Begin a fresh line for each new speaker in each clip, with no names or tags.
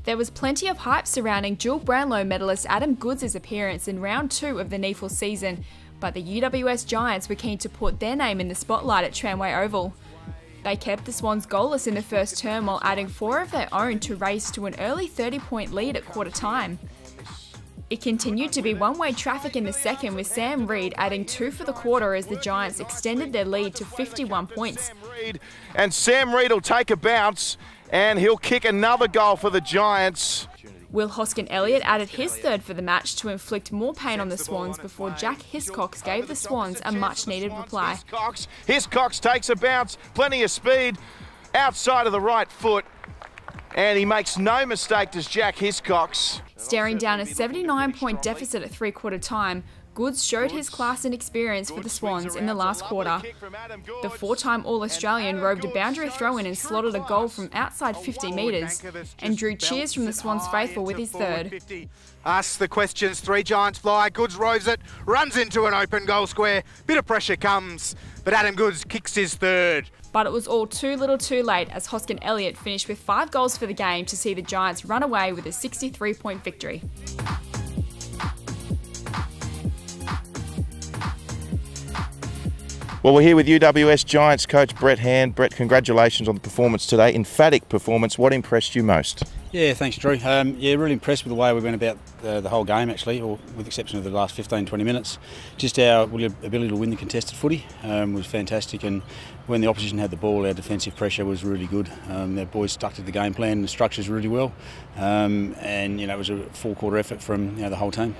There was plenty of hype surrounding dual Bronlow medalist Adam Goodes' appearance in round 2 of the NEAFL season, but the UWS Giants were keen to put their name in the spotlight at Tramway Oval. They kept the Swans goalless in the first term while adding 4 of their own to race to an early 30-point lead at quarter time. It continued to be one-way traffic in the second, with Sam Reid adding 2 for the quarter as the Giants extended their lead to 51 points.
And Sam Reid will take a bounce and he'll kick another goal for the Giants.
Will Hoskin-Elliott added his 3rd for the match to inflict more pain on the Swans before Jack Hiscox gave the Swans a much-needed reply.
Hiscox takes a bounce, plenty of speed, outside of the right foot, and he makes no mistake, does Jack Hiscox.
Staring down a 79-point deficit at three-quarter time, Goodes showed his class and experience for the Swans in the last quarter. The 4-time All-Australian roved a boundary throw-in and slotted a goal from outside 50 metres and drew cheers from the Swans faithful with his 3rd.
Ask the questions, 3 Giants fly, Goodes rows it, runs into an open goal square, bit of pressure comes, but Adam Goodes kicks his 3rd.
But it was all too little too late as Hoskin-Elliott finished with 5 goals for the game to see the Giants run away with a 63-point victory.
Well, we're here with UWS Giants coach Brett Hand. Brett, congratulations on the performance today. Emphatic performance. What impressed you most?
Yeah, thanks, Drew. Yeah, really impressed with the way we went about the whole game, actually, or with the exception of the last 15-20 minutes. Just our ability to win the contested footy was fantastic, and when the opposition had the ball, our defensive pressure was really good. Our boys stuck to the game plan and the structures really well, and it was a full-quarter effort from the whole team.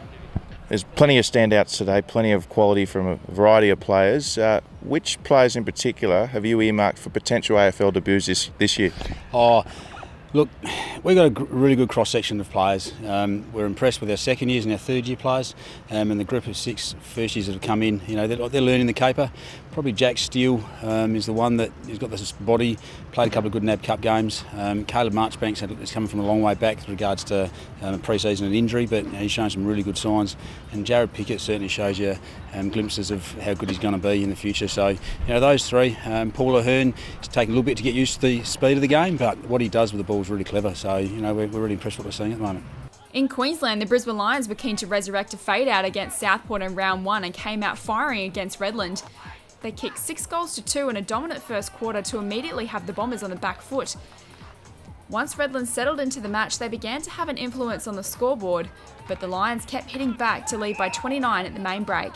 There's plenty of standouts today, plenty of quality from a variety of players. Which players in particular have you earmarked for potential AFL debuts this year?
Oh, look, we've got a really good cross-section of players. We're impressed with our second years and our third year players, and the group of 6 first years that have come in. They're learning the caper. Probably Jack Steele is the one that has got this body, played a couple of good NAB Cup games. Caleb Marchbanks is coming from a long way back with regards to pre-season and injury, but he's shown some really good signs. And Jared Pickett certainly shows you glimpses of how good he's going to be in the future. So, those 3. Paul Ahern is taking a little bit to get used to the speed of the game, but what he does with the ball is really clever. So, we're really impressed with what we're seeing at the moment.
In Queensland, the Brisbane Lions were keen to resurrect a fade-out against Southport in round 1 and came out firing against Redland. They kicked 6 goals to 2 in a dominant first quarter to immediately have the Bombers on the back foot. Once Redland settled into the match, they began to have an influence on the scoreboard, but the Lions kept hitting back to lead by 29 at the main break.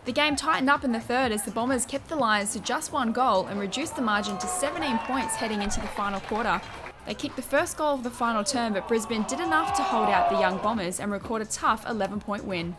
The game tightened up in the third as the Bombers kept the Lions to just 1 goal and reduced the margin to 17 points heading into the final quarter. They kicked the first goal of the final term, but Brisbane did enough to hold out the young Bombers and record a tough 11-point win.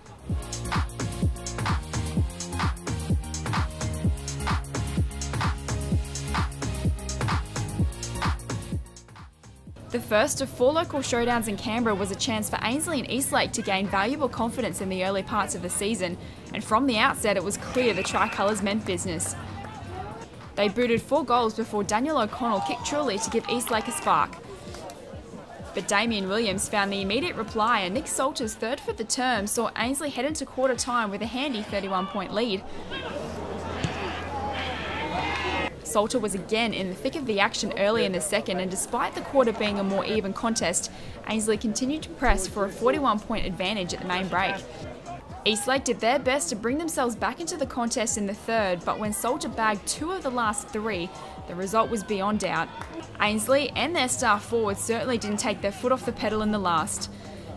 The first of 4 local showdowns in Canberra was a chance for Ainslie and Eastlake to gain valuable confidence in the early parts of the season, and from the outset it was clear the Tricolours meant business. They booted 4 goals before Daniel O'Connell kicked truly to give Eastlake a spark. But Damien Williams found the immediate reply, and Nick Salter's 3rd for the term saw Ainslie head into quarter time with a handy 31-point lead. Salter was again in the thick of the action early in the second, and despite the quarter being a more even contest, Ainslie continued to press for a 41-point advantage at the main break. Eastlake did their best to bring themselves back into the contest in the third, but when Salter bagged 2 of the last 3, the result was beyond doubt. Ainslie and their star forwards certainly didn't take their foot off the pedal in the last.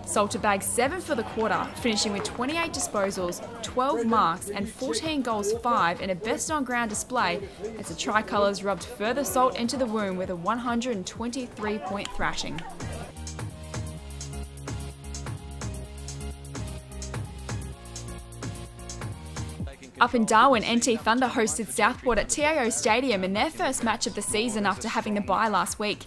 Salter bagged 7 for the quarter, finishing with 28 disposals, 12 marks and 14 goals 5 in a best on ground display as the Tricolours rubbed further salt into the wound with a 123-point thrashing. Up in Darwin, NT Thunder hosted Southport at TAO Stadium in their first match of the season after having the bye last week.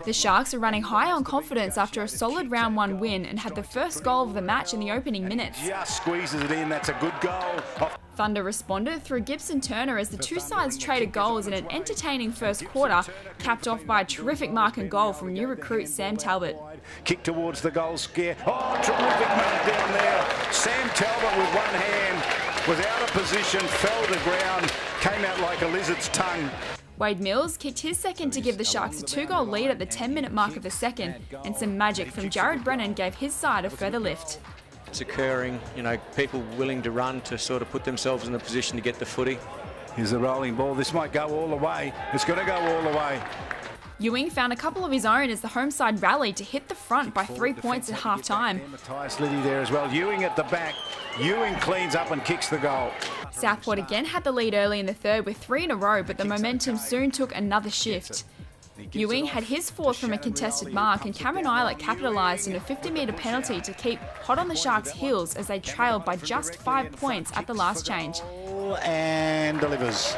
The Sharks are running high on confidence after a solid round 1 win and had the first goal of the match in the opening minutes.
Just squeezes it in, that's a good goal.
Thunder responded through Gibson Turner as the 2 sides traded goals in an entertaining first quarter, capped off by a terrific mark and goal from new recruit Sam Talbot.
Kick towards the goal scare. Oh, terrific move down there. Sam Talbot with one hand was out of position, fell to the ground, came out like a lizard's tongue.
Wade Mills kicked his second to give the Sharks a 2-goal lead at the 10-minute mark of the second, and some magic from Jared Brennan gave his side a further lift.
It's occurring, people willing to run to sort of put themselves in a position to get the footy.
Here's the rolling ball. This might go all the way. It's going to go all the way.
Ewing found a couple of his own as the home side rallied to hit the front by 3 points at half-time.
Matthias Liddy there as well. Ewing at the back. Ewing cleans up and kicks the goal.
Southport again had the lead early in the third with 3 in a row, but the momentum soon took another shift. Ewing had his fourth from a contested mark, and Cameron Eilert capitalised on a 50-metre penalty to keep hot on the Sharks' heels as they trailed by just 5 points at the last change.
And delivers,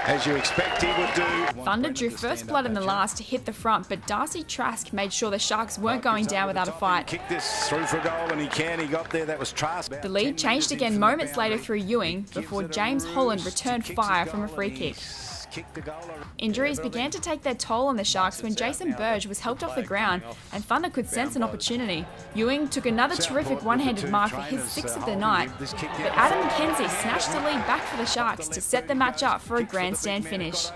as you expect he would do.
Thunder drew first blood in the last to hit the front, but Darcy Trask made sure the Sharks weren't going down without a fight.
Kick this through for a goal, and he got there. That was Trask.
The lead changed again moments later through Ewing before James Holland returned fire from a free kick. Injuries began to take their toll on the Sharks when Jason Burge was helped off the ground and Thunder could sense an opportunity. Ewing took another terrific one-handed mark for his 6th of the night, but Adam McKenzie snatched the lead back for the Sharks to set the match up for a grandstand finish.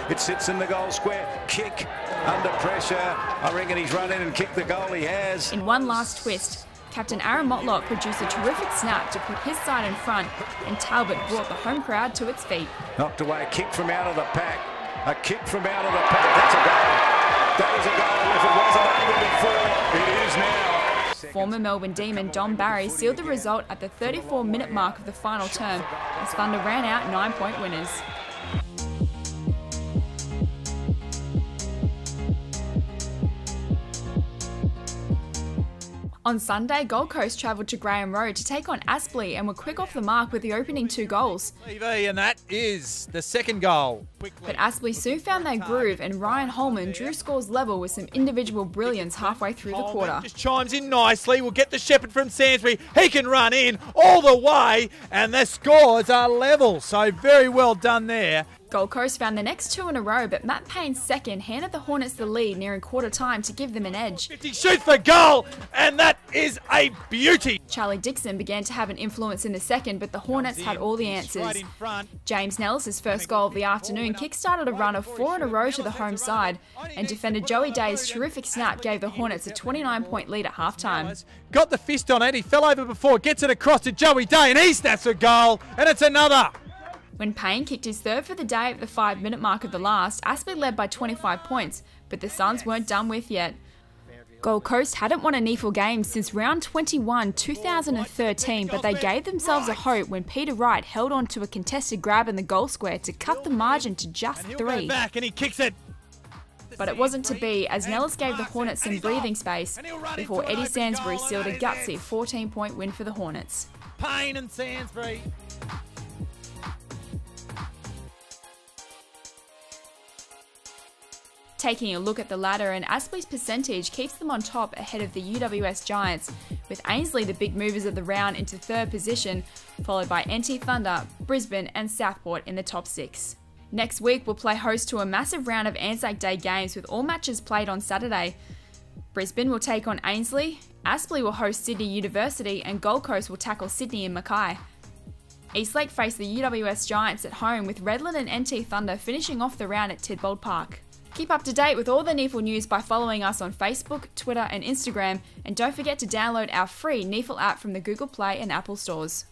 It sits in the goal square, kick under pressure. I reckon he's run in and kicked the goal. He has.
In one last twist, Captain Aaron Motlop produced a terrific snap to put his side in front, and Talbot brought the home crowd to its feet.
Knocked away, a kick from out of the pack. A kick from out of the pack. That's a goal. That is a goal. If it wasn't over before, it is now.
Former Melbourne Demon Don Barry sealed the result at the 34-minute mark of the final term as Thunder ran out 9-point winners. On Sunday, Gold Coast travelled to Graham Road to take on Aspley and were quick off the mark with the opening 2 goals.
And that is the second goal.
But Aspley soon found their groove, and Ryan Holman drew scores level with some individual brilliance halfway through the quarter.
Just chimes in nicely. We'll get the Shepherd from Sainsbury. He can run in all the way, and the scores are level. So very well done there.
Gold Coast found the next 2 in a row, but Matt Payne's second handed the Hornets the lead nearing quarter time to give them an edge.
50 shoots for goal, and that is a beauty.
Charlie Dixon began to have an influence in the second, but the Hornets had all the answers. James Nellis' first goal of the afternoon kick-started a run of 4 in a row to the home side, and defender Joey Day's terrific snap gave the Hornets a 29-point lead at halftime.
Got the fist on it, he fell over before, gets it across to Joey Day, and he snaps a goal, and it's another.
When Payne kicked his third for the day at the 5-minute mark of the last, Aspley led by 25 points, but the Suns weren't done with yet. Gold Coast hadn't won a NEAFL game since round 21, 2013, but they gave themselves a hope when Peter Wright held on to a contested grab in the goal square to cut the margin to just 3.
Back and he kicks it.
But it wasn't to be, as Nellis gave the Hornets some breathing space before Eddie Sansbury sealed a gutsy 14-point win for the Hornets.
Payne and Sansbury.
Taking a look at the ladder, and Aspley's percentage keeps them on top ahead of the UWS Giants, with Ainslie the big movers of the round into 3rd position, followed by NT Thunder, Brisbane and Southport in the top 6. Next week we'll play host to a massive round of Anzac Day games with all matches played on Saturday. Brisbane will take on Ainslie, Aspley will host Sydney University, and Gold Coast will tackle Sydney and Mackay. Eastlake face the UWS Giants at home, with Redland and NT Thunder finishing off the round at Tidbold Park. Keep up to date with all the NEAFL news by following us on Facebook, Twitter and Instagram, and don't forget to download our free NEAFL app from the Google Play and Apple stores.